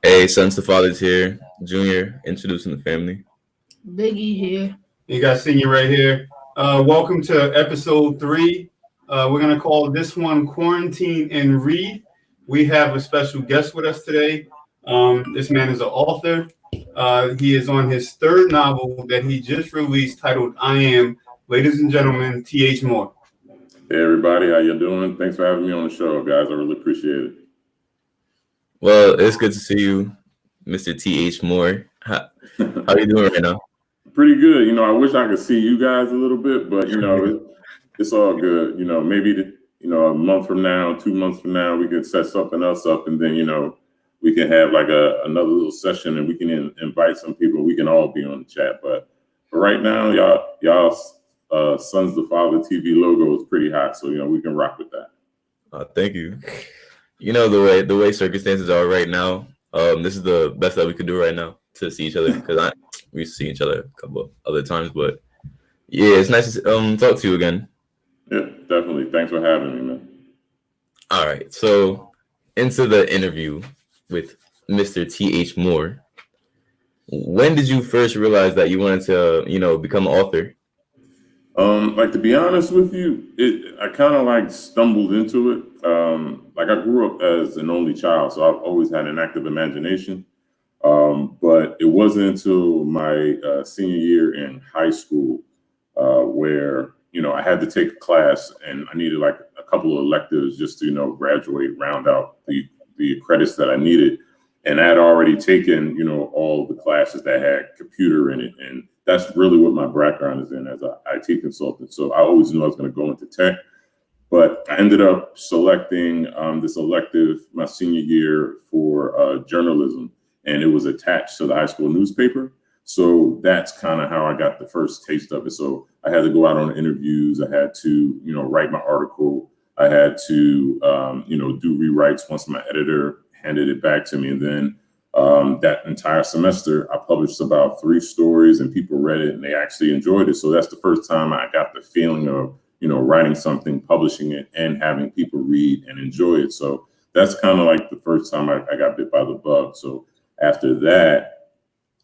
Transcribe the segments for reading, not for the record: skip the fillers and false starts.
Hey, sons to fathers here. Junior, introducing the family. Biggie here. You got Senior right here. Welcome to episode 3. We're going to call this one Quarantine and Read. We have a special guest with us today. This man is an author. He is on his third novel that he just released titled I Am. Ladies and gentlemen, T.H. Moore. Hey everybody, how you doing? Thanks for having me on the show, guys. I really appreciate it. Well, it's good to see you, Mr. T.H. Moore. How are you doing right now? Pretty good. I wish I could see you guys a little bit, but it's all good. Maybe a month from now, 2 months from now, we can set something else up, and then we can have like another little session, and we can invite some people. We can all be on the chat, but for right now, y'all Sons the Father TV logo is pretty hot, so we can rock with that. Thank you. The way circumstances are right now, this is the best that we could do right now to see each other, because we used to see each other a couple of other times, but yeah, it's nice to talk to you again. Yeah, definitely. Thanks for having me, man. All right, so into the interview with Mr. T.H. Moore. When did you first realize that you wanted to, become an author? To be honest with you, I kind of stumbled into it. I grew up as an only child, so I've always had an active imagination. But it wasn't until my senior year in high school where, I had to take a class and I needed a couple of electives just to, graduate, round out the credits that I needed. And I had already taken, all the classes that had computer in it. And that's really what my background is in as an IT consultant. So I always knew I was going to go into tech. But I ended up selecting this elective my senior year for journalism. And it was attached to the high school newspaper. So that's kind of how I got the first taste of it. So I had to go out on interviews. I had to, write my article. I had to, do rewrites once my editor handed it back to me. And then that entire semester, I published about 3 stories and people read it and they actually enjoyed it. So that's the first time I got the feeling of, writing something, publishing it, and having people read and enjoy it. So that's kind of the first time I got bit by the bug. So after that,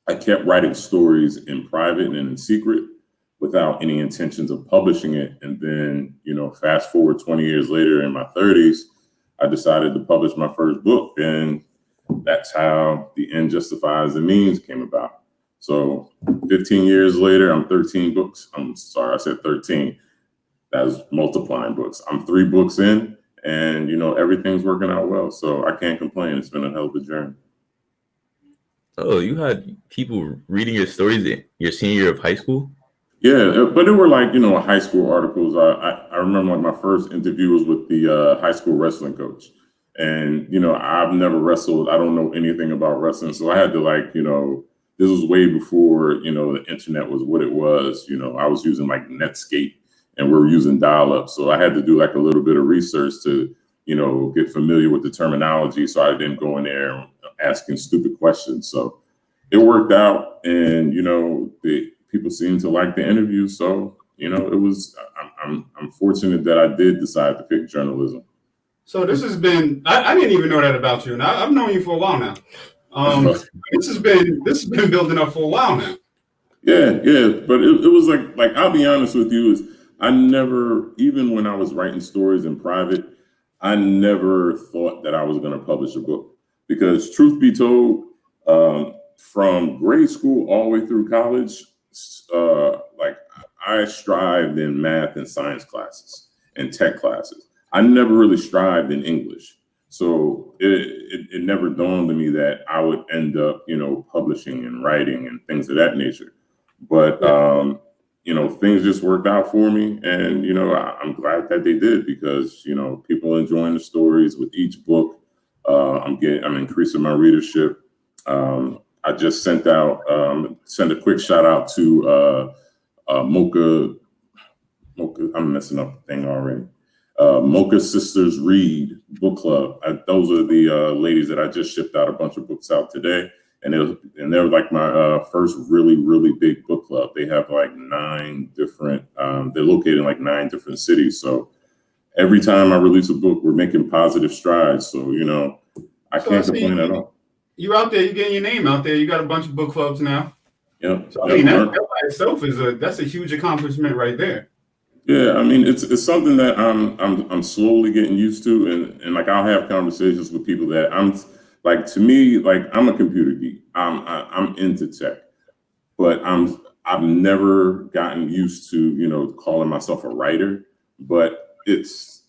I kept writing stories in private and in secret without any intentions of publishing it. And then, fast forward 20 years later in my 30s, I decided to publish my first book. And that's how The End Justifies the Means came about. So 15 years later, I'm 13 books. I'm sorry, I said 13. That was multiplying books. I'm 3 books in and, everything's working out well. So I can't complain. It's been a hell of a journey. Oh, you had people reading your stories in your senior year of high school? Yeah, but it were high school articles. I remember my first interview was with the high school wrestling coach. And, I've never wrestled. I don't know anything about wrestling. So I had to this was way before, the internet was what it was. I was using Netscape and we were using dial-up. So I had to do a little bit of research to, get familiar with the terminology. So I didn't go in there asking stupid questions. So it worked out and, the people seemed to like the interview. So, it was, I'm fortunate that I did decide to pick journalism. So this has been, I didn't even know that about you. And I've known you for a while now. This has been building up for a while now. Yeah. But it was I'll be honest with you, is I never, even when I was writing stories in private, I never thought that I was going to publish a book. Because truth be told, from grade school all the way through college, I strived in math and science classes and tech classes. I never really strived in English. So it never dawned on me that I would end up, publishing and writing and things of that nature. But, things just worked out for me. And, I'm glad that they did because, people enjoying the stories with each book. I'm increasing my readership. I just sent a quick shout out to Mocha. I'm messing up the thing already. Mocha Sisters Read Book Club. Those are the ladies that I just shipped out a bunch of books out today. And they're my first really, really big book club. They have 9 different, they're located in 9 different cities. So every time I release a book, we're making positive strides. So, I can't complain at all. you're out there, you're getting your name out there. You got a bunch of book clubs now. Yeah. So I mean, that by itself that's a huge accomplishment right there. Yeah, I mean, it's something that I'm slowly getting used to, and like I'll have conversations with people that I'm like, to me, like I'm a computer geek. I'm into tech, but I've never gotten used to calling myself a writer. But it's,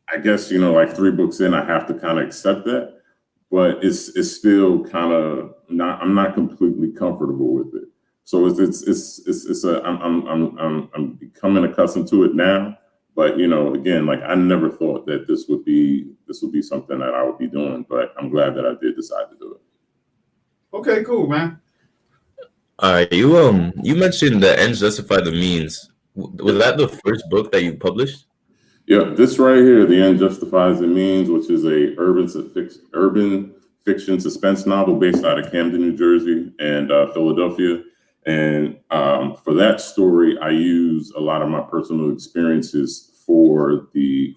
I guess, like 3 books in, I have to kind of accept that. But it's still kind of not. I'm not completely comfortable with it. So I'm becoming accustomed to it now. But again, like I never thought that this would be something that I would be doing. But I'm glad that I did decide to do it. Okay, cool, man. All right, you mentioned the ends justify the means. Was that the first book that you published? Yeah, this right here, The End Justifies the Means, which is a urban fiction suspense novel based out of Camden, New Jersey, and Philadelphia. And for that story, I use a lot of my personal experiences for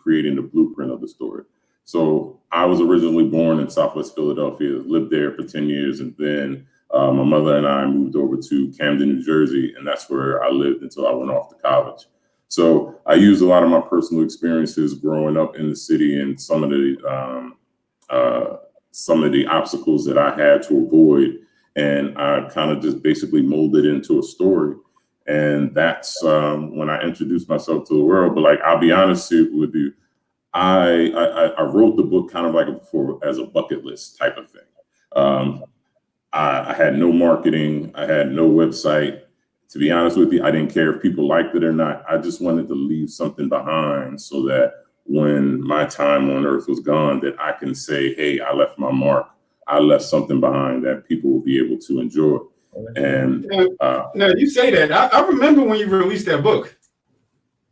creating the blueprint of the story. So I was originally born in Southwest Philadelphia, lived there for 10 years, and then my mother and I moved over to Camden, New Jersey, and that's where I lived until I went off to college. So I use a lot of my personal experiences growing up in the city and some of the obstacles that I had to avoid. And I kind of just basically molded it into a story. And that's when I introduced myself to the world. But like, I'll be honest with you, I wrote the book kind of like as a bucket list type of thing. I had no marketing. I had no website. To be honest with you, I didn't care if people liked it or not. I just wanted to leave something behind so that when my time on earth was gone, that I can say, hey, I left my mark. I left something behind that people will be able to enjoy. And now you say that. I remember when you released that book.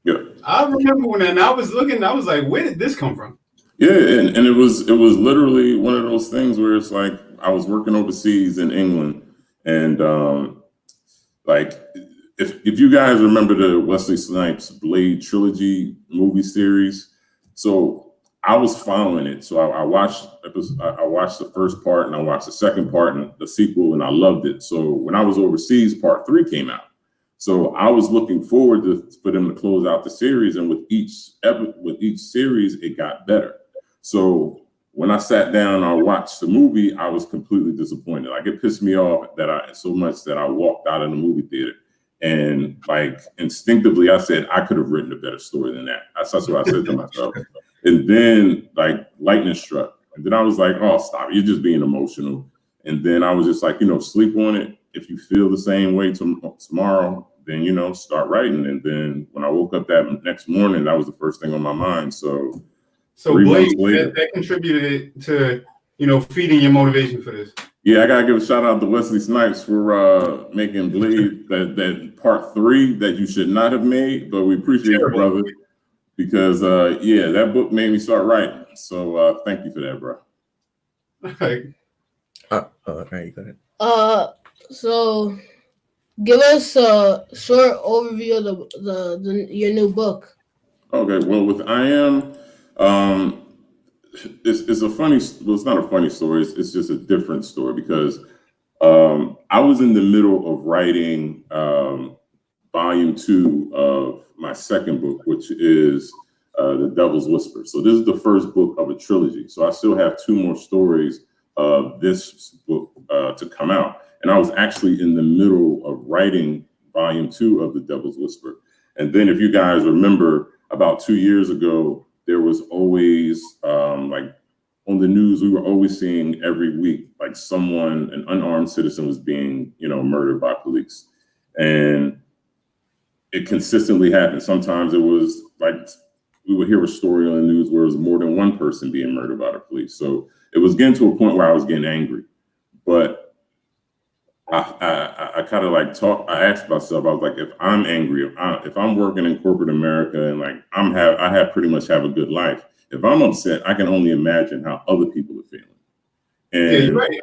Yeah. I remember when and I was looking, I was like, where did this come from? Yeah, and it was literally one of those things where it's like I was working overseas in England, and like if you guys remember the Wesley Snipes Blade trilogy movie series, so I was following it. So I watched the first part and I watched the second part and the sequel, and I loved it. So when I was overseas, part 3 came out. So I was looking forward for them to close out the series, and with each series, it got better. So when I sat down and I watched the movie, I was completely disappointed. Like, it pissed me off so much that I walked out of the movie theater. And like instinctively, I said, I could have written a better story than that. That's what I said to myself. And then like lightning struck. And then I was like, oh, stop. You're just being emotional. And then I was just like, sleep on it. If you feel the same way tomorrow, then, start writing. And then when I woke up that next morning, that was the first thing on my mind. So Blade, that contributed to, feeding your motivation for this. Yeah, I gotta give a shout out to Wesley Snipes for making Blade that part 3 that you should not have made, but we appreciate you, brother, because that book made me start writing. So thank you for that, bro. All right. All right, go ahead. So give us a short overview of your new book. Okay, well, with I Am, it's a funny. Well, it's not a funny story. It's just a different story because I was in the middle of writing volume 2 of my second book, which is The Devil's Whisper. So this is the first book of a trilogy. So I still have 2 more stories of this book to come out. And I was actually in the middle of writing volume 2 of The Devil's Whisper. And then if you guys remember, about 2 years ago, there was always like on the news, we were always seeing every week, like an unarmed citizen was being, murdered by police. And it consistently happened. Sometimes it was like, we would hear a story on the news where it was more than one person being murdered by the police. So it was getting to a point where I was getting angry. But I kind of like I asked myself, I was like, if I'm angry, if I'm working in corporate America and like I pretty much have a good life. If I'm upset, I can only imagine how other people are feeling. And yeah, you're right.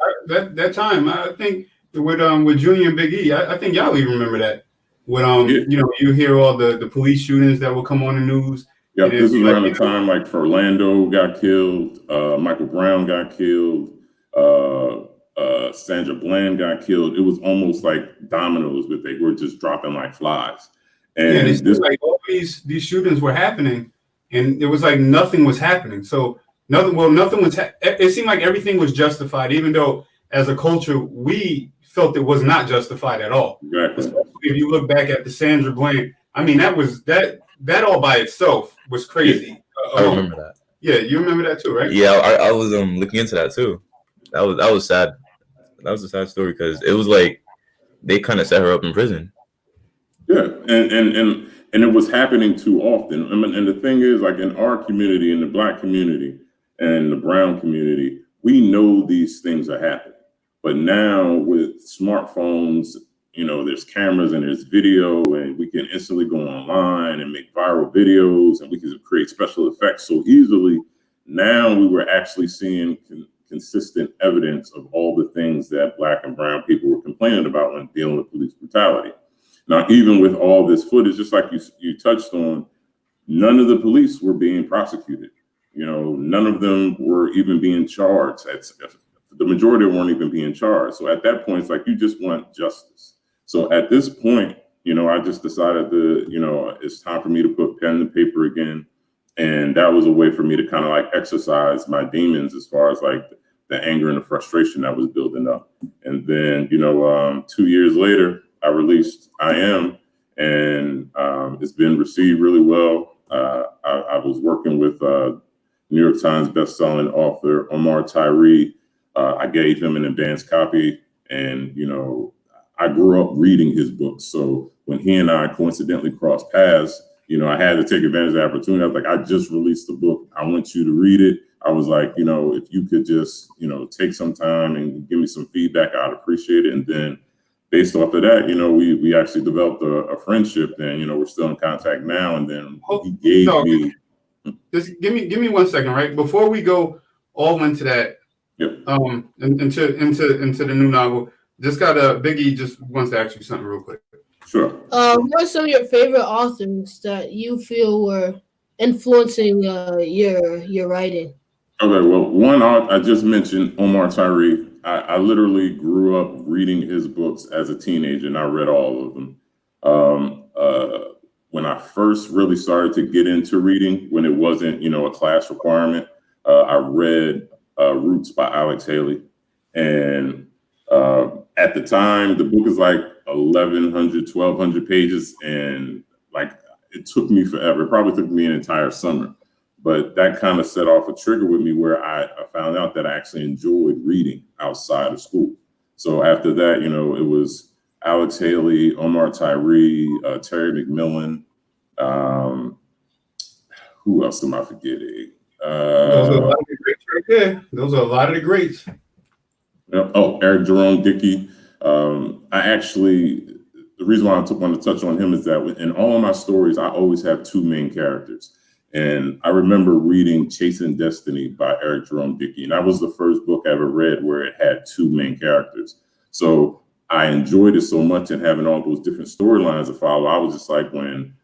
That time, I think with Junior and Big E, I think y'all even remember that. When you hear all the police shootings that will come on the news. Yeah, this was around the time like Orlando got killed, Michael Brown got killed. Sandra Bland got killed, it was almost like dominoes, but they were just dropping like flies. And it seemed like all these shootings were happening, and it was like nothing was happening. So nothing was. It seemed like everything was justified, even though as a culture we felt it was not justified at all. Exactly. Especially if you look back at the Sandra Bland. I mean, that all by itself was crazy. I remember that. Yeah, you remember that too, right? Yeah, I was looking into that too. That was sad. That was a sad story because it was like they kind of set her up in prison. Yeah, and it was happening too often. I mean, and the thing is, like in our community, in the Black community and the brown community, we know these things are happening. But now with smartphones, there's cameras and there's video, and we can instantly go online and make viral videos, and we can create special effects so easily. Now we were actually seeing consistent evidence of all the things that Black and brown people were complaining about when dealing with police brutality. Now, even with all this footage, just like you touched on, none of the police were being prosecuted. None of them were even being charged. The majority weren't even being charged. So at that point, it's like you just want justice. So at this point, I just decided that, it's time for me to put pen to paper again. And that was a way for me to kind of like exercise my demons as far as like the anger and the frustration that was building up. And then, 2 years later, I released I Am, and it's been received really well. I was working with New York Times bestselling author Author T.H. I gave him an advanced copy, and I grew up reading his books. So when he and I coincidentally crossed paths, I had to take advantage of the opportunity. I was like, I just released the book. I want you to read it. I was like, if you could just, take some time and give me some feedback, I'd appreciate it. And then based off of that, we actually developed a friendship, and, we're still in contact now. And then he gave me. Just give me 1 second, right? Before we go all into that, Yep. Into the new novel, just got Biggie just wants to ask you something real quick. Sure. What are some of your favorite authors that you feel were influencing your writing? Okay, well, one I just mentioned, Author T.H. I literally grew up reading his books as a teenager, and I read all of them. When I first really started to get into reading, when it wasn't, a class requirement, I read Roots by Alex Haley. And at the time, the book is like 1,100 pages, and like it took me forever. It probably took me an entire summer. But that kind of set off a trigger with me where I found out that I actually enjoyed reading outside of school. So after that, it was Alex Haley, Author T.H., Terry McMillan. Who else am I forgetting? Those are a lot of the greats right there. Those are a lot of the greats. Eric Jerome Dickey. The reason why I want to touch on him is that in all of my stories, I always have two main characters. And I remember reading Chasing Destiny by Eric Jerome Dickey. And that was the first book I ever read where it had two main characters. So I enjoyed it so much, and having all those different storylines to follow. I was just like, when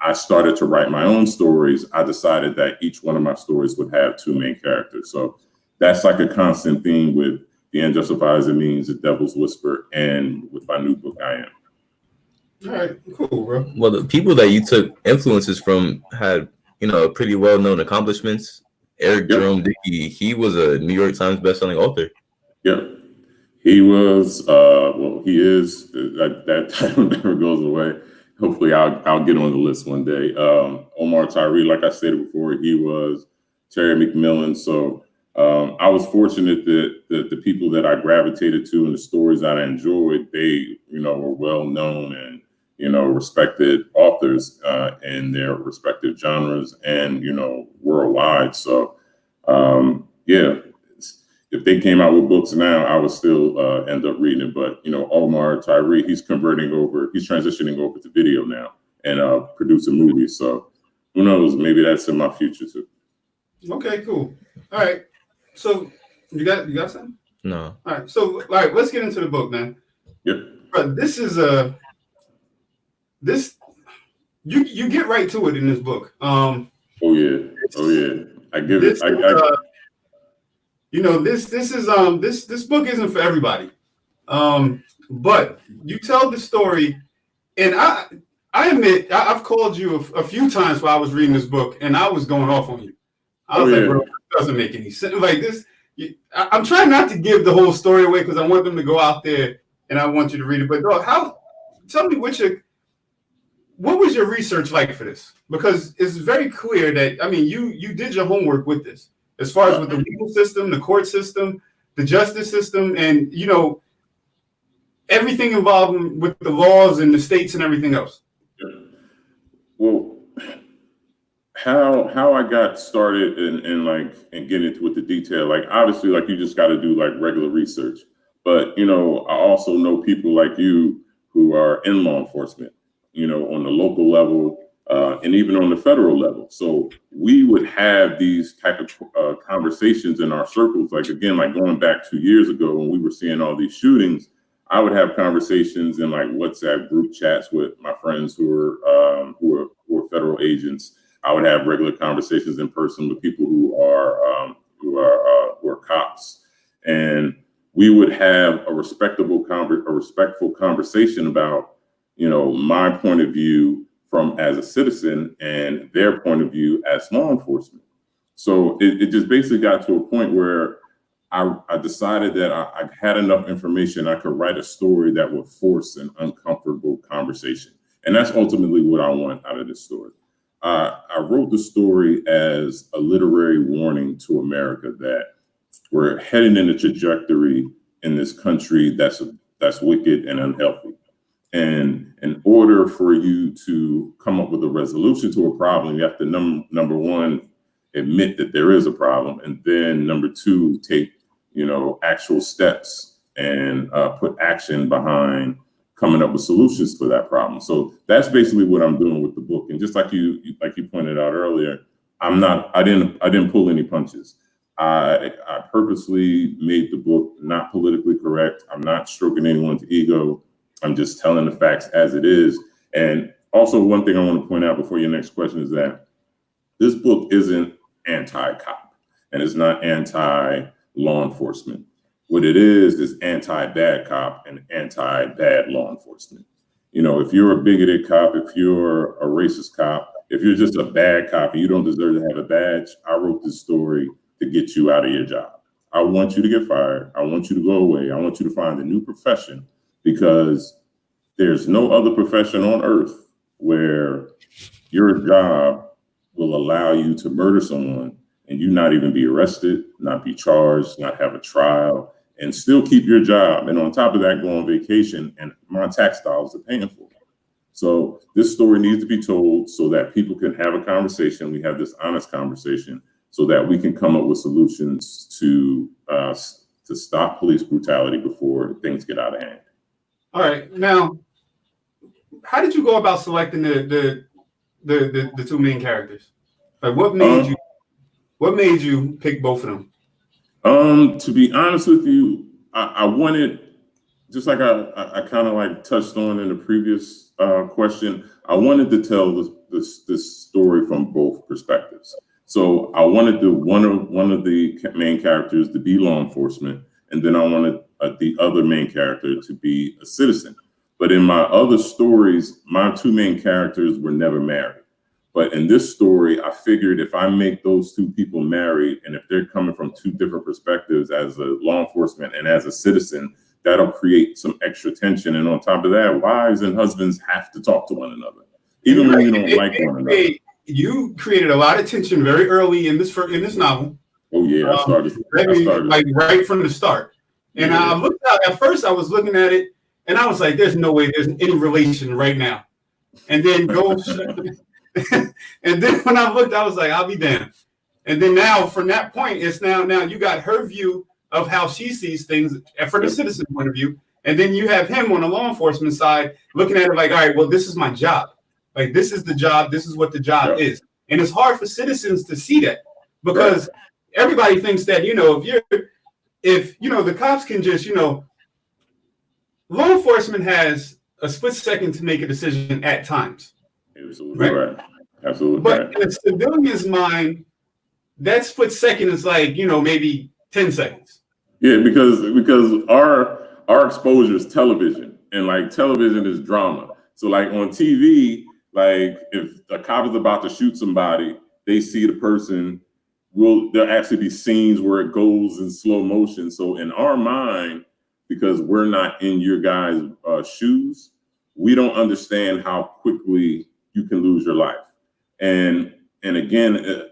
I started to write my own stories, I decided that each one of my stories would have two main characters. So that's like a constant theme with The End Justifies It Means, The Devil's Whisper, and with my new book, I Am. All right, cool, bro. Well, the people that you took influences from had, pretty well-known accomplishments. Eric Jerome Dickey, he was a New York Times bestselling author. Yeah, he was. He is. That title never goes away. Hopefully, I'll get on the list one day. Author T.H., like I said before, he was. Terry McMillan. So I was fortunate that the people that I gravitated to and the stories that I enjoyed, they, were well known and, respected authors in their respective genres and, worldwide. So, if they came out with books now, I would still end up reading it. But, Author T.H., he's transitioning over to video now and producing movies. So who knows? Maybe that's in my future too. Okay, cool. All right. So you got something? No. All right. So let's get into the book, man. Yep. But this is you get right to it in this book. Oh yeah. I give it. this book isn't for everybody. But you tell the story, and I admit I've called you a few times while I was reading this book, and I was going off on you. I was like, bro, it doesn't make any sense. Like this, I'm trying not to give the whole story away because I want them to go out there and I want you to read it. But dog, tell me what was your research like for this? Because it's very clear that, I mean, you did your homework with this, as far as with the legal system, the court system, the justice system, and everything involved with the laws and the states and everything else. Well, how I got started and get into with the detail, like obviously, like you just got to do like regular research. But I also know people like you who are in law enforcement, on the local level and even on the federal level. So we would have these type of conversations in our circles. Like again, like going back 2 years ago when we were seeing all these shootings, I would have conversations in like WhatsApp group chats with my friends who were federal agents. I would have regular conversations in person with people who are cops, and we would have a respectful conversation about my point of view from as a citizen and their point of view as law enforcement. So it just basically got to a point where I decided that I had enough information. I could write a story that would force an uncomfortable conversation. And that's ultimately what I want out of this story. I wrote the story as a literary warning to America that we're heading in a trajectory in this country that's wicked and unhealthy. And in order for you to come up with a resolution to a problem, you have to number one, admit that there is a problem, and then number two, take actual steps and put action behind coming up with solutions for that problem. So that's basically what I'm doing with the book. And just like you pointed out earlier, I didn't pull any punches. I purposely made the book not politically correct. I'm not stroking anyone's ego. I'm just telling the facts as it is. And also one thing I want to point out before your next question is that this book isn't anti-cop and it's not anti-law enforcement. What it is anti-bad cop and anti-bad law enforcement. If you're a bigoted cop, if you're a racist cop, if you're just a bad cop and you don't deserve to have a badge, I wrote this story to get you out of your job. I want you to get fired. I want you to go away. I want you to find a new profession, because there's no other profession on earth where your job will allow you to murder someone and you not even be arrested, not be charged, not have a trial, and still keep your job. And on top of that, go on vacation, and my tax dollars are paying for it. So this story needs to be told so that people can have a conversation. We have this honest conversation so that we can come up with solutions to stop police brutality before things get out of hand. All right. Now, how did you go about selecting the two main characters? Like, what made you pick both of them? To be honest with you, I wanted, just like I kind of like touched on in the previous question, I wanted to tell this story from both perspectives. So I wanted one of the main characters to be law enforcement, and then I wanted the other main character to be a citizen. But in my other stories, my two main characters were never married. But in this story, I figured if I make those two people married, and if they're coming from two different perspectives as a law enforcement and as a citizen, that'll create some extra tension. And on top of that, wives and husbands have to talk to one another, even when you don't like one another. You created a lot of tension very early in this novel. Oh yeah, I started like right from the start. And I looked out, at first I was looking at it and I was like, there's no way there's any relation right now. And then and then when I looked, I was like, I'll be damned. And then now from that point, it's now you got her view of how she sees things from the citizen point of view. And then you have him on the law enforcement side looking at it like, all right, well, this is my job. Like, this is the job. This is what the job is. And it's hard for citizens to see that because everybody thinks that, if the cops can just, law enforcement has a split second to make a decision at times. Absolutely right. Absolutely. But in a civilian's mind, that split second is like, maybe 10 seconds. Yeah, because our exposure is television, and like television is drama. So like on TV, like if a cop is about to shoot somebody, they see the person. There'll actually be scenes where it goes in slow motion. So in our mind, because we're not in your guys' shoes, we don't understand how quickly you can lose your life. And again,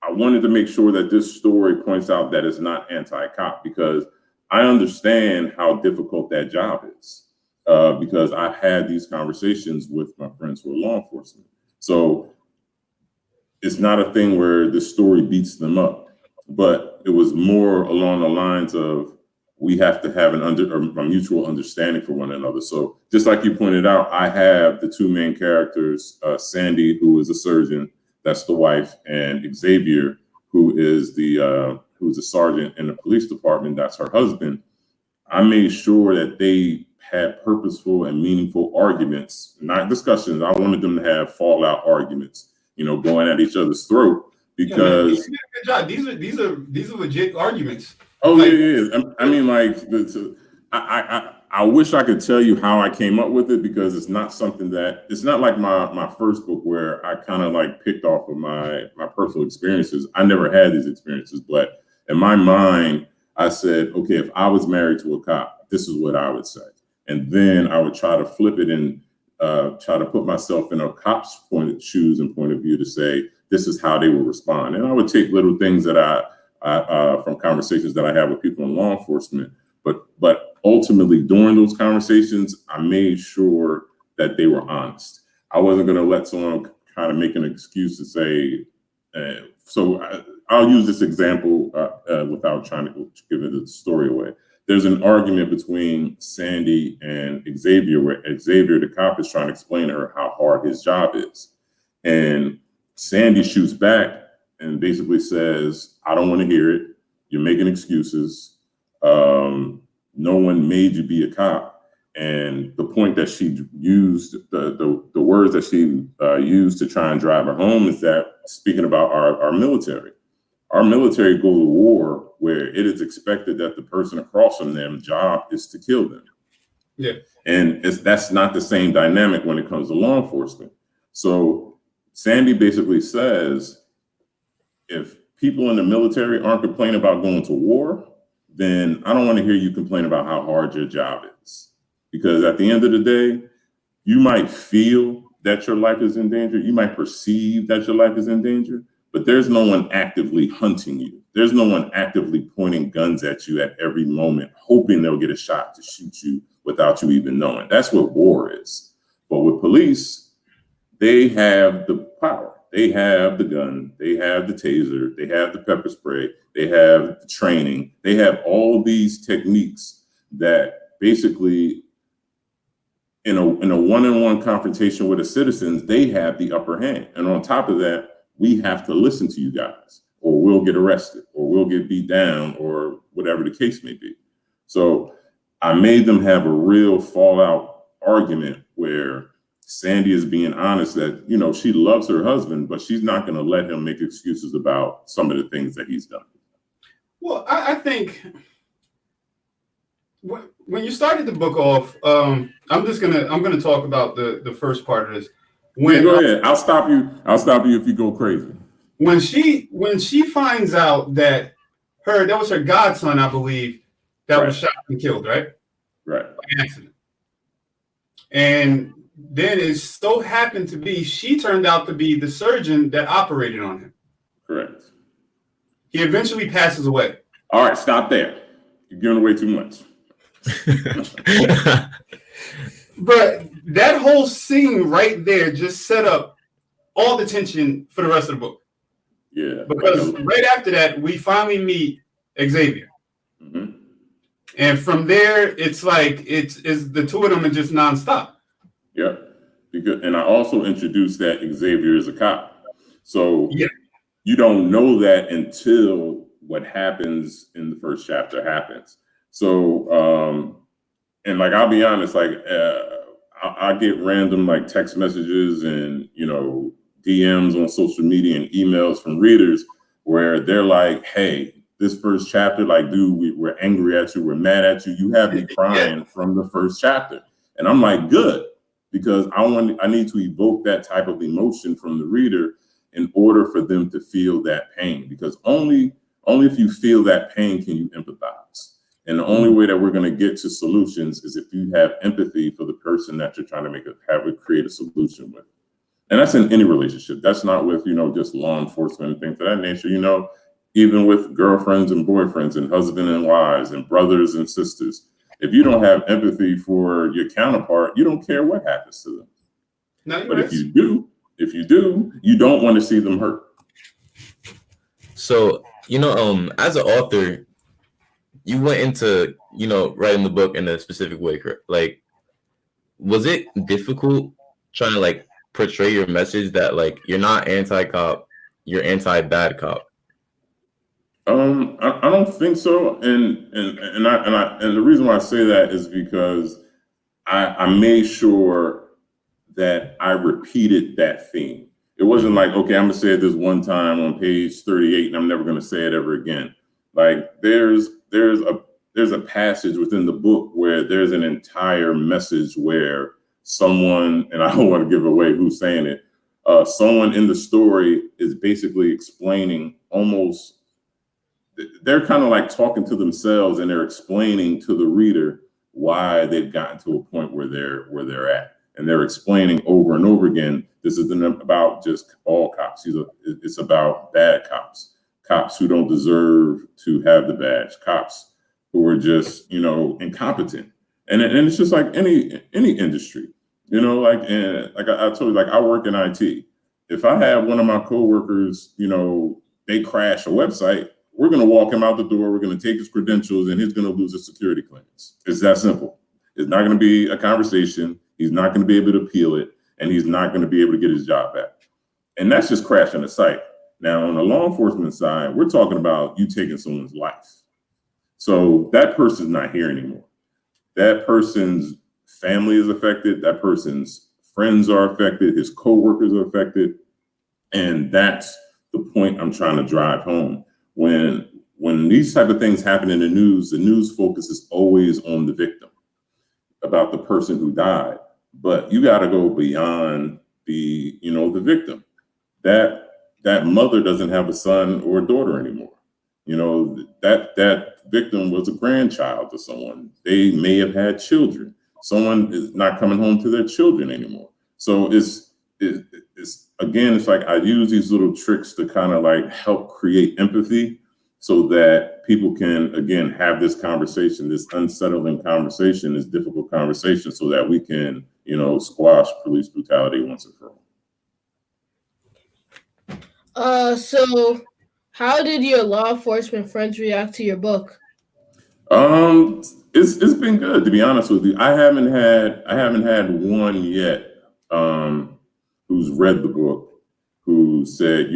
I wanted to make sure that this story points out that it's not anti-cop, because I understand how difficult that job is, because I've had these conversations with my friends who are law enforcement. So it's not a thing where the story beats them up, but it was more along the lines of we have to have a mutual understanding for one another. So just like you pointed out, I have the two main characters, Sandy, who is a surgeon, that's the wife, and Xavier, who is who's a sergeant in the police department, that's her husband. I made sure that they had purposeful and meaningful arguments, not discussions. I wanted them to have fallout arguments, going at each other's throat, because you did a good job. These are legit arguments. Oh, yeah. I mean, like, I wish I could tell you how I came up with it, because it's not something it's not like my first book where I kind of like picked off of my personal experiences. I never had these experiences, but in my mind, I said, okay, if I was married to a cop, this is what I would say. And then I would try to flip it and try to put myself in a cop's shoes and point of view to say, this is how they would respond. And I would take little things that from conversations that I have with people in law enforcement, but ultimately during those conversations, I made sure that they were honest. I wasn't going to let someone kind of make an excuse to say. I'll use this example without trying to give the story away. There's an argument between Sandy and Xavier, where Xavier, the cop, is trying to explain to her how hard his job is, and Sandy shoots back and basically says, I don't want to hear it. You're making excuses. No one made you be a cop. And the point that she used, the words that she used to try and drive her home is that, speaking about our military. Our military go to war where it is expected that the person across from them job is to kill them. Yeah. And that's not the same dynamic when it comes to law enforcement. So Sandy basically says, if people in the military aren't complaining about going to war, then I don't want to hear you complain about how hard your job is. Because at the end of the day, you might feel that your life is in danger. You might perceive that your life is in danger, but there's no one actively hunting you. There's no one actively pointing guns at you at every moment, hoping they'll get a shot to shoot you without you even knowing. That's what war is. But with police, they have the power. They have the gun, they have the taser, they have the pepper spray, they have the training, they have all these techniques that basically in a one-on-one confrontation with the citizens, they have the upper hand. And on top of that, we have to listen to you guys, or we'll get arrested, or we'll get beat down, or whatever the case may be. So I made them have a real fallout argument where Sandy is being honest that, she loves her husband, but she's not going to let him make excuses about some of the things that he's done. Well, I think when you started the book off, I'm going to talk about the first part of this. Go ahead. I'll stop you if you go crazy. When she finds out that was her godson, I believe, that was shot and killed, right? Right. By accident. And then it so happened to be she turned out to be the surgeon that operated on him. Correct. He eventually passes away. All right, stop there. You're giving away too much. But that whole scene right there just set up all the tension for the rest of the book. Yeah. Because right after that, we finally meet Xavier. Mm-hmm. And from there, it's like it's the two of them are just nonstop. Yeah. And I also introduced that Xavier is a cop. So yeah. You don't know that until what happens in the first chapter happens. So, and like, I'll be honest, like, I get random like text messages and, DMs on social media and emails from readers where they're like, hey, this first chapter, like, dude, we're angry at you, we're mad at you. You have me crying from the first chapter. And I'm like, good, because I need to evoke that type of emotion from the reader in order for them to feel that pain, because only if you feel that pain can you empathize. And the only way that we're going to get to solutions is if you have empathy for the person that you're trying to create a solution with. And that's in any relationship. That's not with, just law enforcement and things of that nature, even with girlfriends and boyfriends and husbands and wives and brothers and sisters. If you don't have empathy for your counterpart, you don't care what happens to them. No, but if you do, you don't want to see them hurt. So, as an author, you went into, writing the book in a specific way, correct? Like, was it difficult trying to like portray your message that like you're not anti-cop, you're anti-bad cop? I don't think so, and the reason why I say that is because I made sure that I repeated that theme. It wasn't like, okay, I'm gonna say it this one time on page 38, and I'm never gonna say it ever again. Like there's a passage within the book where there's an entire message where someone, and I don't want to give away who's saying it, someone in the story is basically explaining almost. They're kind of like talking to themselves, and they're explaining to the reader why they've gotten to a point where they're at, and they're explaining over and over again. This isn't about just all cops. It's about bad cops, cops who don't deserve to have the badge, cops who are just incompetent, and it's just like any industry, like I told you, like I work in IT. If I have one of my coworkers, they crash a website, we're going to walk him out the door. We're going to take his credentials, and he's going to lose his security clearance. It's that simple. It's not going to be a conversation. He's not going to be able to appeal it, and he's not going to be able to get his job back. And that's just crashing a site. Now, on the law enforcement side, we're talking about you taking someone's life. So that person's not here anymore. That person's family is affected. That person's friends are affected. His coworkers are affected. And that's the point I'm trying to drive home. When these type of things happen in the news focus is always on the victim, about the person who died. But you got to go beyond the victim. That mother doesn't have a son or a daughter anymore. That victim was a grandchild to someone. They may have had children. Someone is not coming home to their children anymore. So it's like I use these little tricks to kind of like help create empathy so that people can, again, have this conversation, this unsettling conversation, this difficult conversation, so that we can, squash police brutality once and for all. So how did your law enforcement friends react to your book? It's been good, to be honest with you. I haven't had one yet who's read the book who said,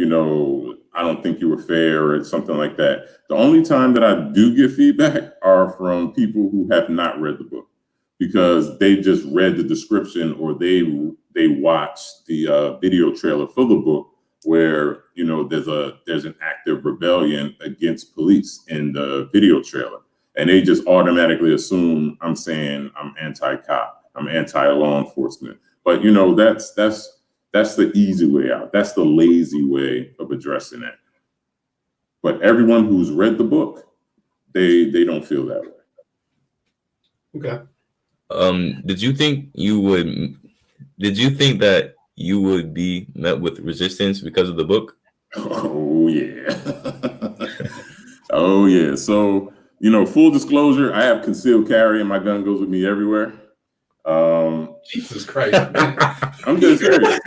I don't think you were fair or something like that. The only time that I do get feedback are from people who have not read the book, because they just read the description or they watched the video trailer for the book where, there's an active rebellion against police in the video trailer. And they just automatically assume I'm saying I'm anti-cop, I'm anti-law enforcement. But, that's the easy way out. That's the lazy way of addressing it. But everyone who's read the book, they don't feel that way. Okay. Did you think that you would be met with resistance because of the book? Oh yeah. Oh yeah. So, full disclosure, I have concealed carry and my gun goes with me everywhere. Jesus Christ. I'm dead serious.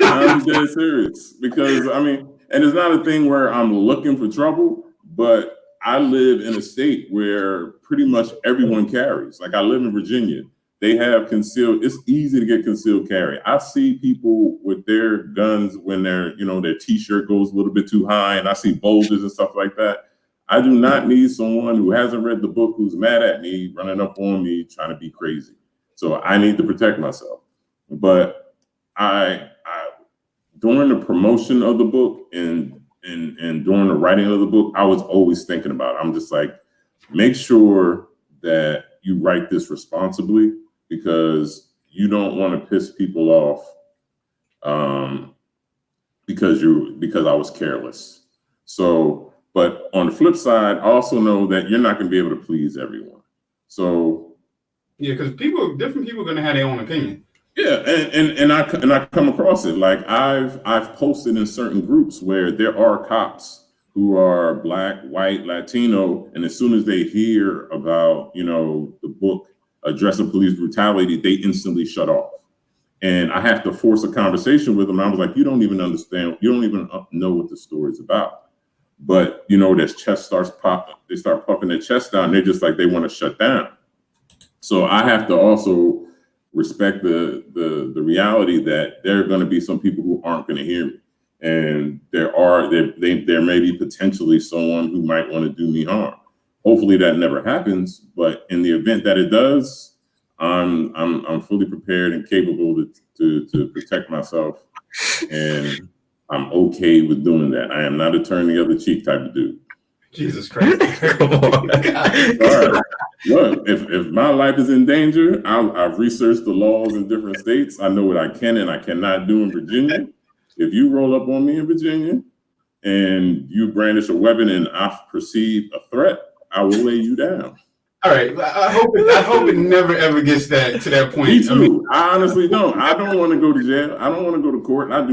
I'm dead serious because and it's not a thing where I'm looking for trouble, but I live in a state where pretty much everyone carries. Like I live in Virginia. They have concealed. It's easy to get concealed carry. I see people with their guns when their t-shirt goes a little bit too high, and I see bulges and stuff like that. I do not need someone who hasn't read the book who's mad at me, running up on me, trying to be crazy. So I need to protect myself. But I during the promotion of the book and and during the writing of the book, I was always thinking about it. I'm just like, make sure that you write this responsibly, because you don't want to piss people off because I was careless. So, but on the flip side, I also know that you're not going to be able to please everyone. So yeah, because different people are going to have their own opinion. Yeah, and I come across it. Like I've posted in certain groups where there are cops who are Black, white, Latino, and as soon as they hear about, you know, the book addressing police brutality, they instantly shut off. And I have to force a conversation with them. I was like, you don't even understand. You don't even know what the story's about. But, you know, their chest starts popping. They start puffing their chest down. They're just like, they want to shut down. So I have to also respect the reality that there are going to be some people who aren't going to hear me. And there may be potentially someone who might want to do me harm. Hopefully that never happens. But in the event that it does, I'm fully prepared and capable to protect myself, and I'm okay with doing that. I am not a turn the other cheek type of dude. Jesus Christ! Come on. Sorry. Look, if my life is in danger, I've researched the laws in different states. I know what I can and I cannot do in Virginia. If you roll up on me in Virginia and you brandish a weapon and I perceive a threat, I will lay you down. All right, I hope it never ever gets to that point. Me too. I honestly don't. I don't want to go to jail. I don't want to go to court. I've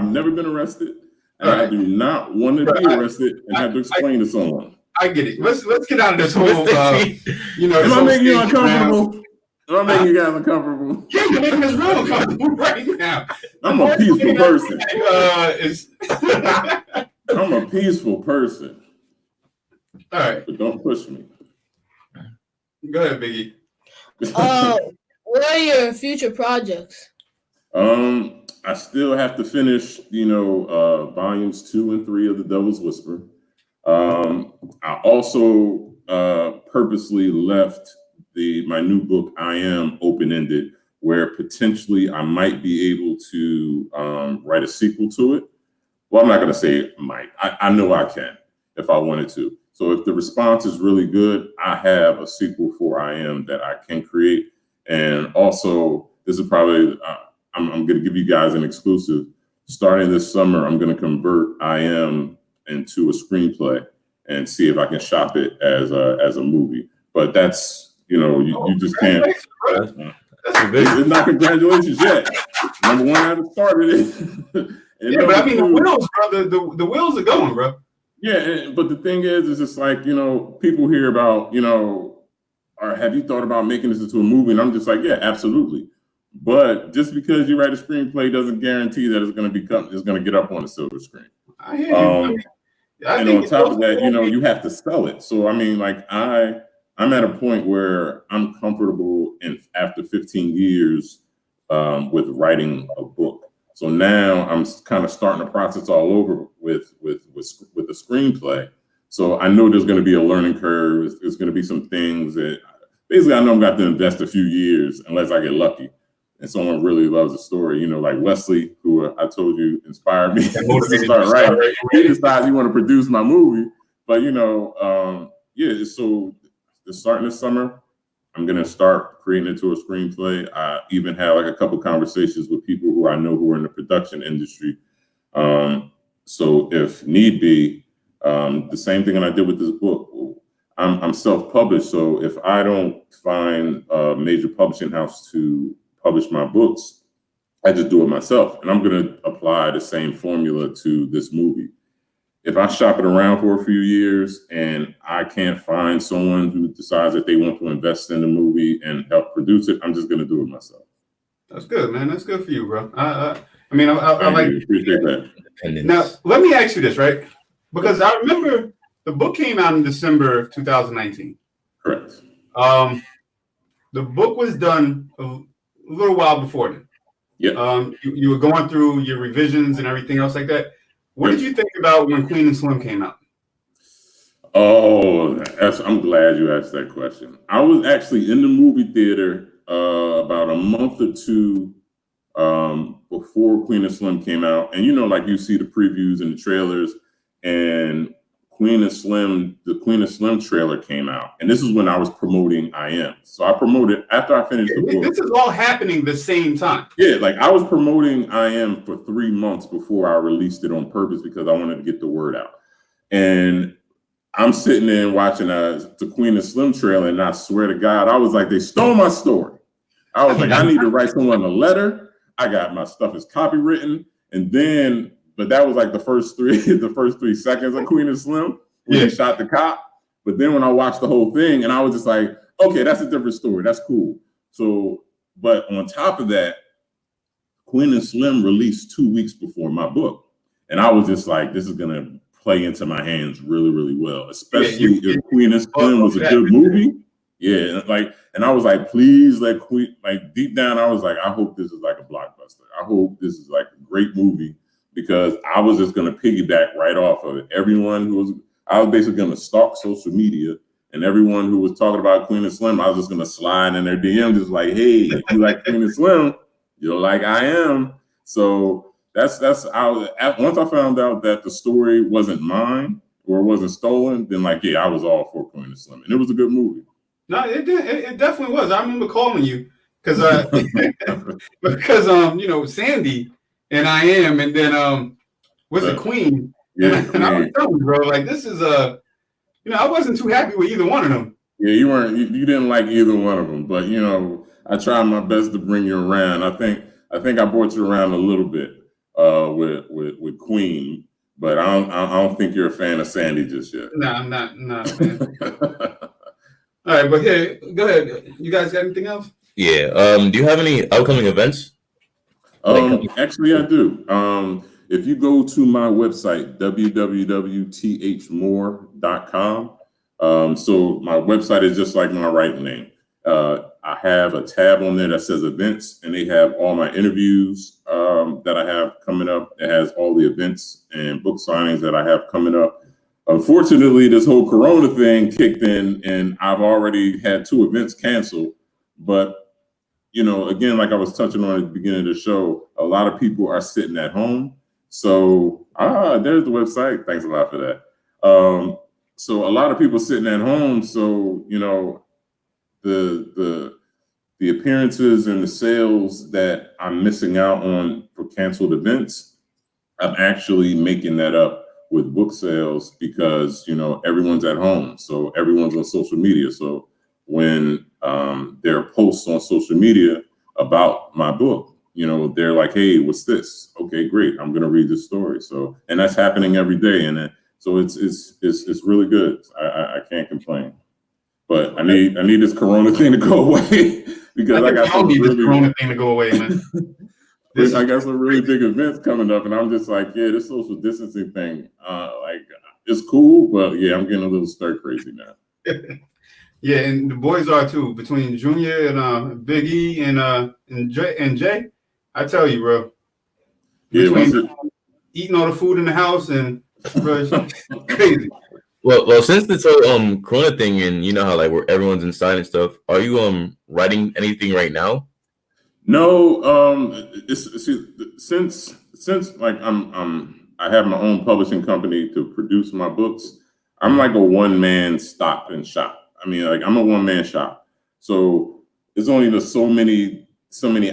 never been arrested, and I do not want to be arrested and have to explain to someone. I get it. Let's get out of this whole. You know, am I making you uncomfortable? Am I making you guys uncomfortable? Yeah, you're making us real uncomfortable right now. I'm a peaceful person. I'm a peaceful person. All right, but don't push me. Go ahead, Biggie. What are your future projects? I still have to finish, volumes 2 and 3 of The Devil's Whisper. I also purposely left my new book, I Am, open-ended, where potentially I might be able to write a sequel to it. Well, I'm not going to say might. I know I can if I wanted to. So if the response is really good, I have a sequel for I Am that I can create. And also, this is probably, I'm going to give you guys an exclusive. Starting this summer, I'm going to convert I Am into a screenplay and see if I can shop it as a movie. But that's, you just can't. It's not congratulations yet. Number one, I haven't started it. Yeah, but I mean, the wheels, bro. The wheels are going, bro. Yeah, but the thing is, it's just like, people hear about, or have you thought about making this into a movie? And I'm just like, yeah, absolutely. But just because you write a screenplay doesn't guarantee that it's going to get up on the silver screen. I hear you. And on top of that, you have to sell it. So, I mean, like I'm at a point where I'm comfortable after 15 years with writing a book. So now I'm kind of starting the process all over with the screenplay. So I know there's going to be a learning curve. There's going to be some things that basically I know I'm going to have to invest a few years unless I get lucky and someone really loves the story. Like Wesley, who I told you inspired me to start writing. He decides he want to produce my movie. But so starting this summer, I'm going to start creating it to a screenplay. I even have like a couple conversations with people who I know who are in the production industry. So if need be, the same thing that I did with this book, I'm self-published. So if I don't find a major publishing house to publish my books, I just do it myself. And I'm going to apply the same formula to this movie. If I shop it around for a few years and I can't find someone who decides that they want to invest in the movie and help produce it, I'm just going to do it myself. That's good, man. That's good for you, bro. I like appreciate that. Now, let me ask you this, right? Because I remember the book came out in December of 2019. Correct. The book was done a little while before then. Yeah. You were going through your revisions and everything else like that. What did you think about when Queen and Slim came out? Oh, I'm glad you asked that question. I was actually in the movie theater about a month or two before Queen and Slim came out. And like you see the previews and the trailers, and the Queen of Slim trailer came out. And this is when I was promoting I Am. So I promoted after I finished the book. This is all happening the same time. Yeah, like I was promoting I Am for 3 months before I released it on purpose because I wanted to get the word out. And I'm sitting there watching the Queen of Slim trailer, and I swear to God, I was like, they stole my story. I was like, I need to write someone a letter. I got my stuff is copywritten. And then, but that was like the first 3 seconds of Queen of Slim when he shot the cop. But then when I watched the whole thing, and I was just like, okay, that's a different story. That's cool. So, but on top of that, Queen of Slim released 2 weeks before my book. And I was just like, this is going to play into my hands really, really well, especially if Queen of Slim was a good movie. Yeah, like, and I was like, please let Queen, like deep down, I was like, I hope this is like a blockbuster. I hope this is like a great movie, because I was just going to piggyback right off of it. I was basically going to stalk social media, and everyone who was talking about Queen of Slim, I was just going to slide in their DM, just like, hey, if you like Queen of Slim, you're like I Am. So once I found out that the story wasn't mine or wasn't stolen, then like, yeah, I was all for Queen of Slim, and it was a good movie. No, it did. It definitely was. I remember calling you because you know, Sandy and I Am, and then was it Queen? Yeah, and I was telling you, bro, like this is you know, I wasn't too happy with either one of them. Yeah, you didn't like either one of them, but you know, I tried my best to bring you around. I think I brought you around a little bit with Queen, but I don't think you're a fan of Sandy just yet. No, I'm not. Man. All right, but hey, go ahead. You guys got anything else? Yeah. Do you have any upcoming events? Actually, I do. If you go to my website, www.thmore.com. So my website is just like my right name. I have a tab on there that says events, and they have all my interviews that I have coming up. It has all the events and book signings that I have coming up. Unfortunately, this whole Corona thing kicked in, and I've already had 2 events canceled. But, you know, again, like I was touching on at the beginning of the show, a lot of people are sitting at home. So, there's the website. Thanks a lot for that. So a lot of people sitting at home. So, you know, the appearances and the sales that I'm missing out on for canceled events, I'm actually making that up with book sales, because, you know, everyone's at home. So everyone's on social media. So when there are posts on social media about my book, you know, they're like, hey, what's this? Okay, great. I'm going to read this story. So, and that's happening every day. And so it's really good. I can't complain, but I need this Corona thing to go away, because I got some this Corona thing to go away, man. I got some really big events coming up, and I'm just like, yeah, this social distancing thing, like, it's cool, but yeah, I'm getting a little stir crazy now. Yeah, and the boys are too. Between Junior and Big E and Jay, I tell you, bro. Between eating all the food in the house and bro, it's crazy. Well, since this whole Corona thing, and you know how like where everyone's inside and stuff, are you writing anything right now? No, since like I have my own publishing company to produce my books. I'm like a one-man stop and shop. I mean, like, I'm a one-man shop. So it's only just so many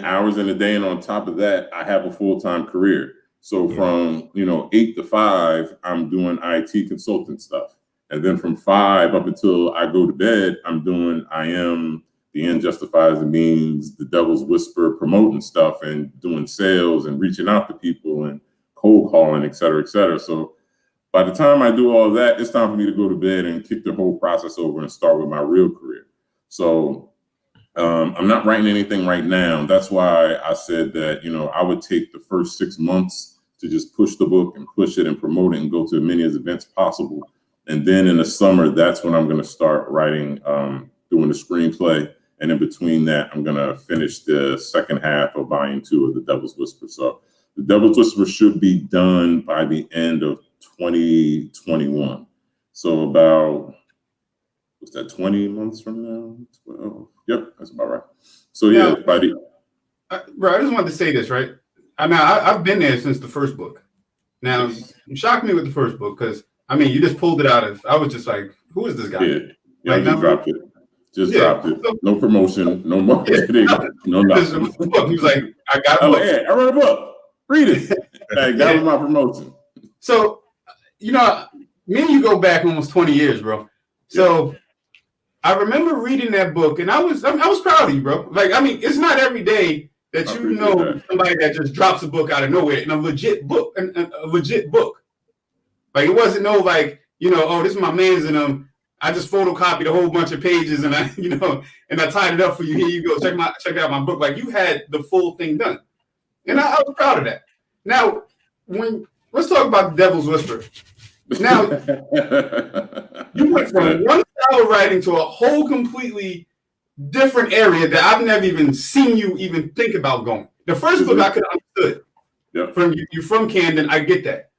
hours in a day, and on top of that, I have a full-time career. So from 8 to 5, I'm doing IT consultant stuff, and then from 5 up until I go to bed, I'm doing I Am, The End Justifies the Means, The Devil's Whisper, promoting stuff and doing sales and reaching out to people and cold calling, et cetera, et cetera. So by the time I do all of that, it's time for me to go to bed and kick the whole process over and start with my real career. So I'm not writing anything right now. That's why I said that, I would take the first 6 months to just push the book and push it and promote it and go to as many events possible. And then in the summer, that's when I'm going to start writing, doing the screenplay. And in between that, I'm going to finish the second half of volume 2 of The Devil's Whisper. So The Devil's Whisper should be done by the end of 2021. So about, what's that, 20 months from now? 12. Yep, that's about right. So yeah, by the... Bro, I just wanted to say this, right? I mean, I've been there since the first book. Now, you shocked me with the first book because I mean, you just pulled it out of. I was just like, who is this guy? Yeah, I just dropped it. Dropped it. So, no promotion, no marketing, no nothing. Book. He was like, I got a book. Yeah, I read a book. Read it. Like, that was my promotion. So, you know, me and you go back almost 20 years, bro. So I remember reading that book, and I was proud of you, bro. Like, I mean, it's not every day that you know somebody that just drops a book out of nowhere, and a legit book, a legit book. Like, it wasn't no like, you know, oh, this is my man's, and I just photocopied a whole bunch of pages, and I, you know, and I tied it up for you. Here you go, check out my book. Like, you had the full thing done, and I was proud of that. Now, let's talk about The Devil's Whisper. Now, you went from one style of writing to a whole completely different area that I've never even seen you even think about going. The first book I could have understood. From you from Camden, I get that.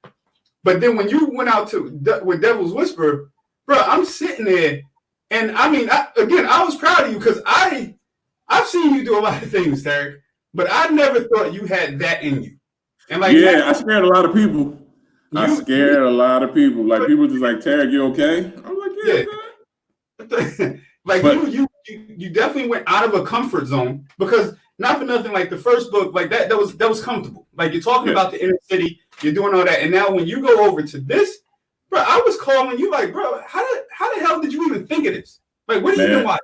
But then when you went out with Devil's Whisper, bro, I'm sitting there, and I mean, I was proud of you because I've seen you do a lot of things, Tarek, but I never thought you had that in you. And like, I scared a lot of people. Like, people just like, Tarek, you okay? I'm like, yeah. Like, you definitely went out of a comfort zone because not for nothing, like the first book, like that was comfortable. Like, you're talking about the inner city, you're doing all that, and now when you go over to this, bro, I was calling you like, bro, how the hell did you even think of this? Like, what are you even watching?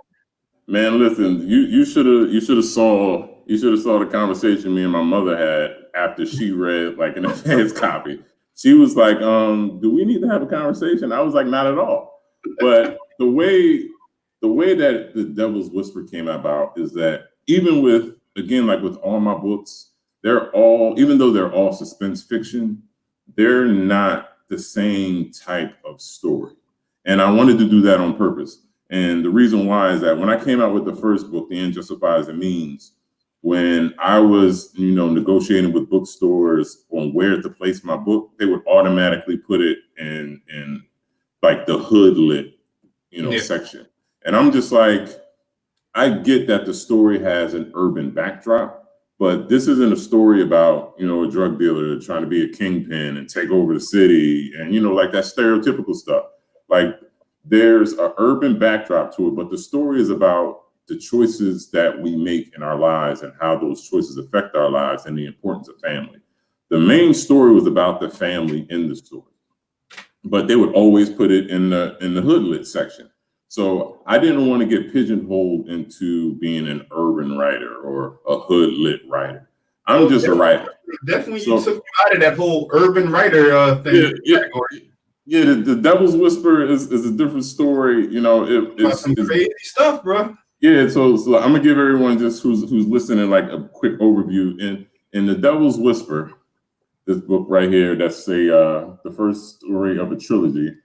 Man, listen, you should have saw the conversation me and my mother had after she read like an advanced copy. She was like, do we need to have a conversation? I was like, not at all. But the way that The Devil's Whisper came about is that even with all my books, even though they're all suspense fiction, they're not the same type of story. And I wanted to do that on purpose. And the reason why is that when I came out with the first book, The End Justifies the Means, when I was, negotiating with bookstores on where to place my book, they would automatically put it in like the hood lit, section. And I'm just like, I get that the story has an urban backdrop, but this isn't a story about, a drug dealer trying to be a kingpin and take over the city and, like that stereotypical stuff. Like, there's an urban backdrop to it, but the story is about the choices that we make in our lives and how those choices affect our lives and the importance of family. The main story was about the family in the story, but they would always put it in the hood lit section. So I didn't want to get pigeonholed into being an urban writer or a hood lit writer. I'm just a writer. Definitely, you took out of that whole urban writer thing. Yeah, the Devil's Whisper is a different story. It's some crazy stuff, bro. Yeah, so I'm gonna give everyone just who's listening like a quick overview. In The Devil's Whisper, this book right here, that's the first story of a trilogy.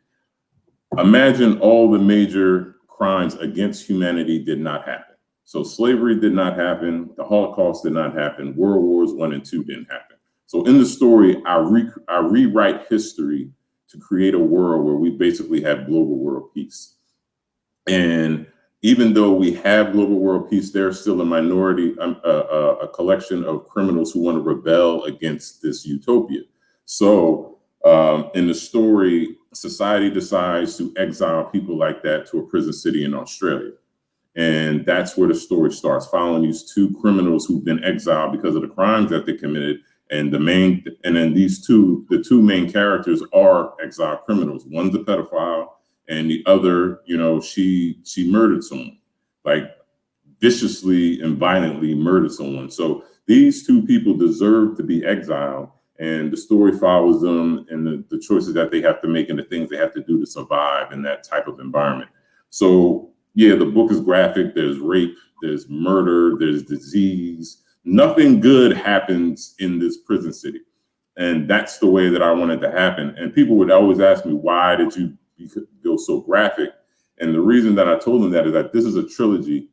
Imagine all the major crimes against humanity did not happen. So slavery did not happen, the Holocaust did not happen, World Wars I and II didn't happen. So in the story, I rewrite history to create a world where we basically have global world peace. And even though we have global world peace, there's still a minority, a collection of criminals who want to rebel against this utopia. So in the story, society decides to exile people like that to a prison city in Australia. And that's where the story starts, following these two criminals who've been exiled because of the crimes that they committed. And then the two main characters are exiled criminals. One's a pedophile, and the other, she murdered someone, like viciously and violently murdered someone. So these two people deserve to be exiled, and the story follows them and the choices that they have to make and the things they have to do to survive in that type of environment. So yeah, the book is graphic. There's rape, there's murder, there's disease. Nothing good happens in this prison city. And that's the way that I wanted to happen. And people would always ask me, why did you go so graphic? And the reason that I told them that is that this is a trilogy.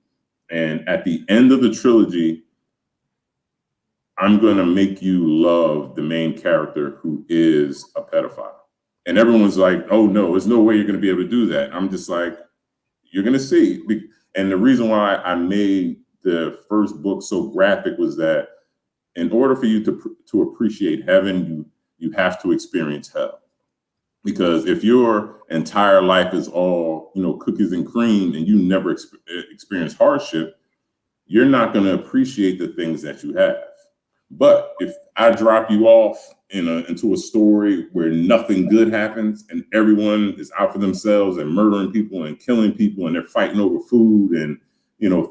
And at the end of the trilogy, I'm going to make you love the main character who is a pedophile. And everyone's like, oh, no, there's no way you're going to be able to do that. I'm just like, you're going to see. And the reason why I made the first book so graphic was that in order for you to appreciate heaven, you have to experience hell. Because if your entire life is all, cookies and cream and you never experience hardship, you're not going to appreciate the things that you have. But if I drop you off into a story where nothing good happens and everyone is out for themselves and murdering people and killing people and they're fighting over food and,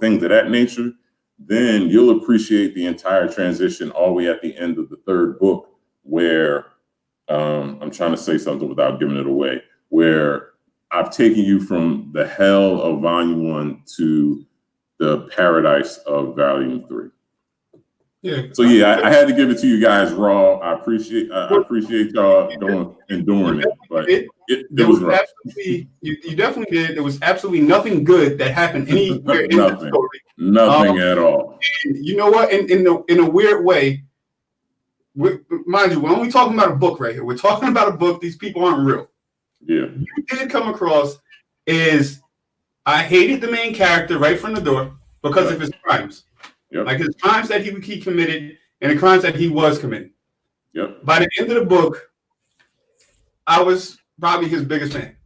things of that nature, then you'll appreciate the entire transition all the way at the end of the third book, where I'm trying to say something without giving it away, where I've taken you from the hell of volume 1 to the paradise of volume 3. Yeah. So I had to give it to you guys raw. I appreciate y'all going and doing it, but it was rough. You definitely did. There was absolutely nothing good that happened anywhere in the story. Nothing at all. And you know what? In a weird way, mind you, we're only talking about a book right here. We're talking about a book. These people aren't real. Yeah. You did come across is I hated the main character right from the door because of his crimes. Yep. Like his crimes that he committed and the crimes that he was committing. Yep. By the end of the book, I was probably his biggest fan.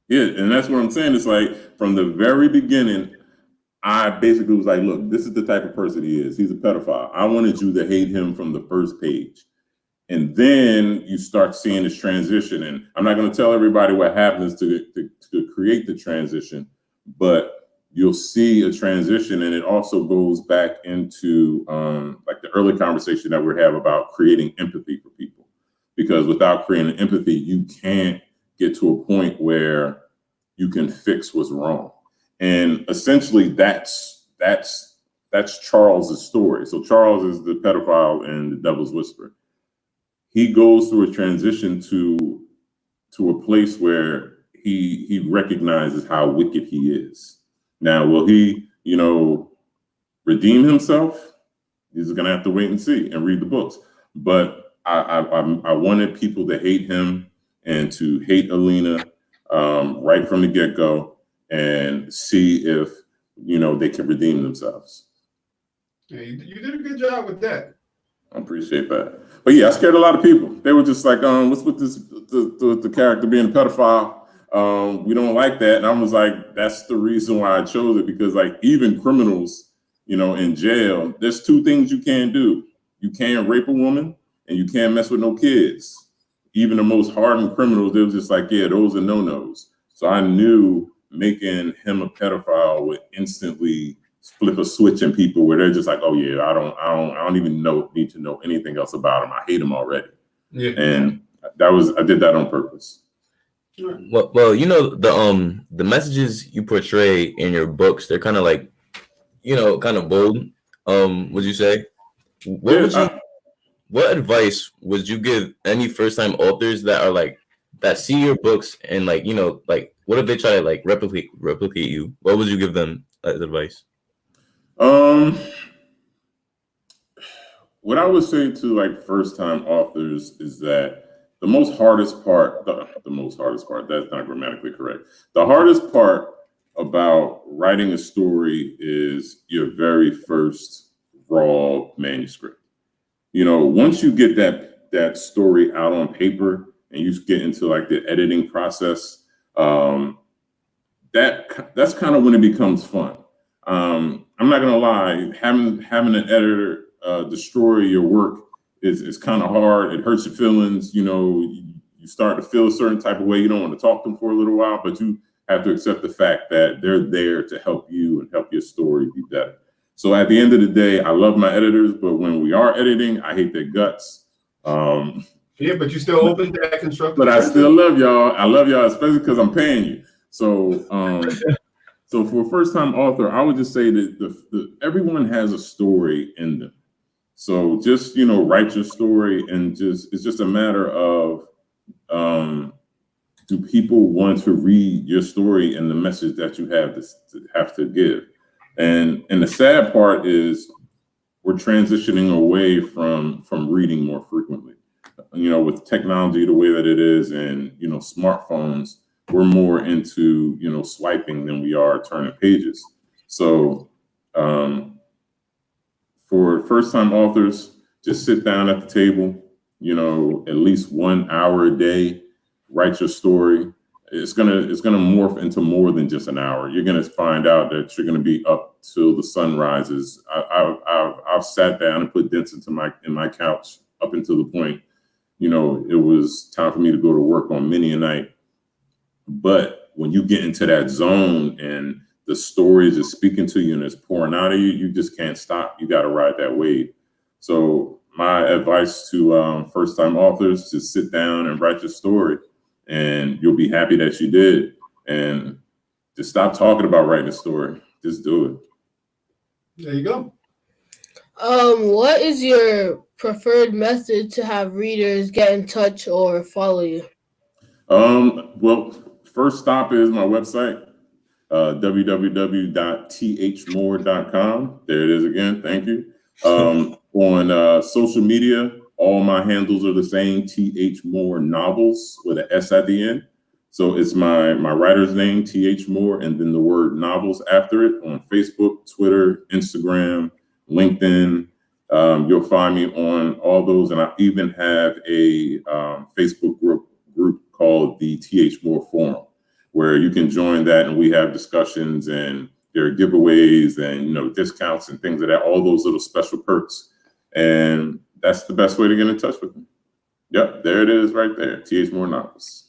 Yeah, and that's what I'm saying. It's like from the very beginning, I basically was like, look, this is the type of person he is. He's a pedophile. I wanted you to hate him from the first page. And then you start seeing this transition. And I'm not going to tell everybody what happens to create the transition, but you'll see a transition. And it also goes back into like the early conversation that we have about creating empathy for people. Because without creating empathy, you can't get to a point where you can fix what's wrong. And essentially that's Charles's story. So Charles is the pedophile in The Devil's Whisper. He goes through a transition to a place where he recognizes how wicked he is. Now, will he, redeem himself? He's going to have to wait and see and read the books. But I wanted people to hate him and to hate Alina right from the get-go and see if, they can redeem themselves. Yeah, you did a good job with that. I appreciate that. But yeah, I scared a lot of people. They were just like, what's with this, the character being a pedophile? We don't like that. And I was like, that's the reason why I chose it, because like even criminals, in jail, there's two things you can't do. You can't rape a woman and you can't mess with no kids. Even the most hardened criminals, they were just like, yeah, those are no-nos. So I knew making him a pedophile would instantly flip a switch in people where they're just like, oh yeah, I don't even need to know anything else about him. I hate him already. Yeah. And I did that on purpose. Well, the messages you portray in your books, they're kind of like, kind of bold. Would you say? What advice would you give any first-time authors that are like that see your books and like what if they try to like replicate you? What would you give them as advice? What I would say to like first-time authors is that the hardest part, that's not grammatically correct. The hardest part about writing a story is your very first raw manuscript. Once you get that story out on paper and you get into like the editing process, that's kind of when it becomes fun. I'm not gonna lie, having an editor destroy your work is kind of hard. It hurts your feelings. You start to feel a certain type of way. You don't want to talk to them for a little while, but you have to accept the fact that they're there to help you and help your story be better. So at the end of the day, I love my editors, but when we are editing, I hate their guts. Yeah, but you still open to that constructive. But I still love y'all. I love y'all, especially because I'm paying you. So, so for a first-time author, I would just say that everyone has a story in them. So just, write your story, and it's just a matter of, do people want to read your story and the message that you have to give? And the sad part is we're transitioning away from reading more frequently. With technology the way that it is and, smartphones, we're more into, swiping than we are turning pages. So for first-time authors, just sit down at the table, at least 1 hour a day, write your story. It's gonna morph into more than just an hour. You're gonna find out that you're gonna be up till the sun rises. I've sat down and put dents into my couch up until the point, it was time for me to go to work on many a night. But when you get into that zone and the stories are speaking to you and it's pouring out of you, you just can't stop. You got to ride that wave. So my advice to first-time authors is sit down and write your story, and you'll be happy that you did. And just stop talking about writing a story. Just do it. There you go. What is your preferred method to have readers get in touch or follow you? Well, first stop is my website, www.thmore.com. There it is again. Thank you. On social media, all my handles are the same, T.H. Moore Novels with an S at the end. So it's my writer's name, T.H. Moore, and then the word novels after it on Facebook, Twitter, Instagram, LinkedIn. You'll find me on all those. And I even have a Facebook group called the T.H. Moore Forum, where you can join that and we have discussions and there are giveaways and, discounts and things like that, all those little special perks. And that's the best way to get in touch with me. Yep, there it is right there, T.H. Moore Novels.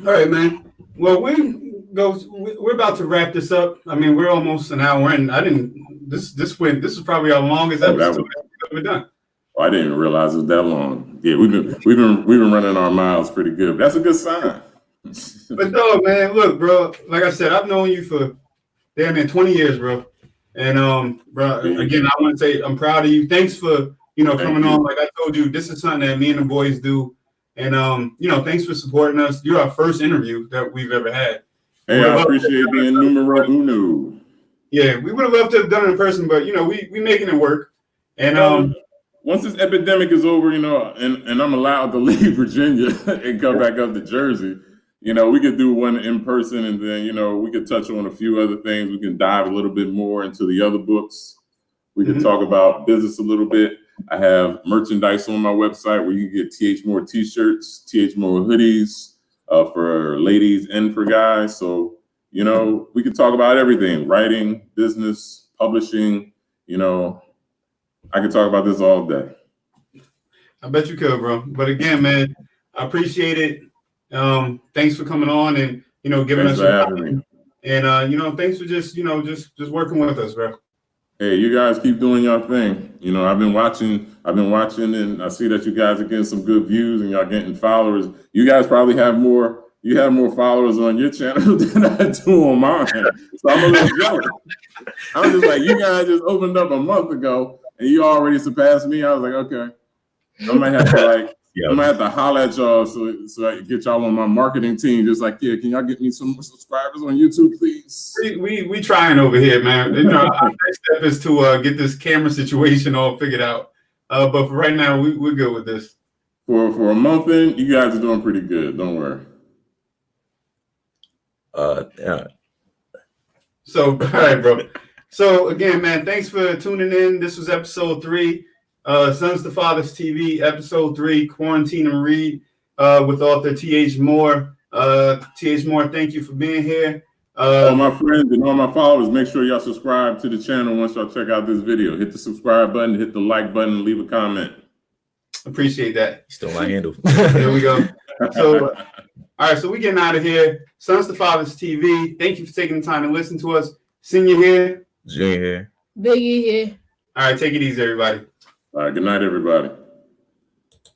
All right, man. Well, we're about to wrap this up. I mean, we're almost an hour in. This is probably our longest episode we've ever done. I didn't even realize it was that long. Yeah, we've been running our miles pretty good. That's a good sign. But no, man, look, bro. Like I said, I've known you for 20 years, bro. And bro, again, I want to say I'm proud of you. Thanks for coming on. Like I told you, this is something that me and the boys do. And thanks for supporting us. You're our first interview that we've ever had. Hey, I appreciate being numero uno. Yeah, we would have loved to have done it in person, but we making it work. And once this epidemic is over, and I'm allowed to leave Virginia and come back up to Jersey, we could do one in person, and then we could touch on a few other things. We can dive a little bit more into the other books. We can talk about business a little bit. I have merchandise on my website where you can get T.H. Moore t-shirts, T.H. Moore hoodies for ladies and for guys. So, we can talk about everything, writing, business, publishing. I could talk about this all day. I bet you could, bro. But again, man, I appreciate it. Thanks for coming on and, giving us your time. And, thanks for just working with us, bro. Hey, you guys keep doing your thing. I've been watching and I see that you guys are getting some good views and y'all getting followers. You guys probably have more followers on your channel than I do on mine. So I'm a little jealous. I'm just like, you guys just opened up a month ago and you already surpassed me. I was like, okay. I might have to holler at y'all so I can get y'all on my marketing team. Just like, yeah, can y'all get me some more subscribers on YouTube, please? We trying over here, man. Our next step is to get this camera situation all figured out. But for right now, we're good with this. For a month in, you guys are doing pretty good. Don't worry. Yeah. So, all right, bro. So again, man, thanks for tuning in. This was episode 3. Sons to Fathers TV, episode 3, Quarantine and Read, with author T.H. Moore. T.H. Moore, thank you for being here. All my friends and all my followers, make sure y'all subscribe to the channel once y'all check out this video. Hit the subscribe button, hit the like button, leave a comment. Appreciate that. Still my handle. There we go. So, all right, so we're getting out of here. Sons to Fathers TV, thank you for taking the time to listen to us. Senior here. Junior here. Biggie here. All right, take it easy, everybody. All right, good night, everybody.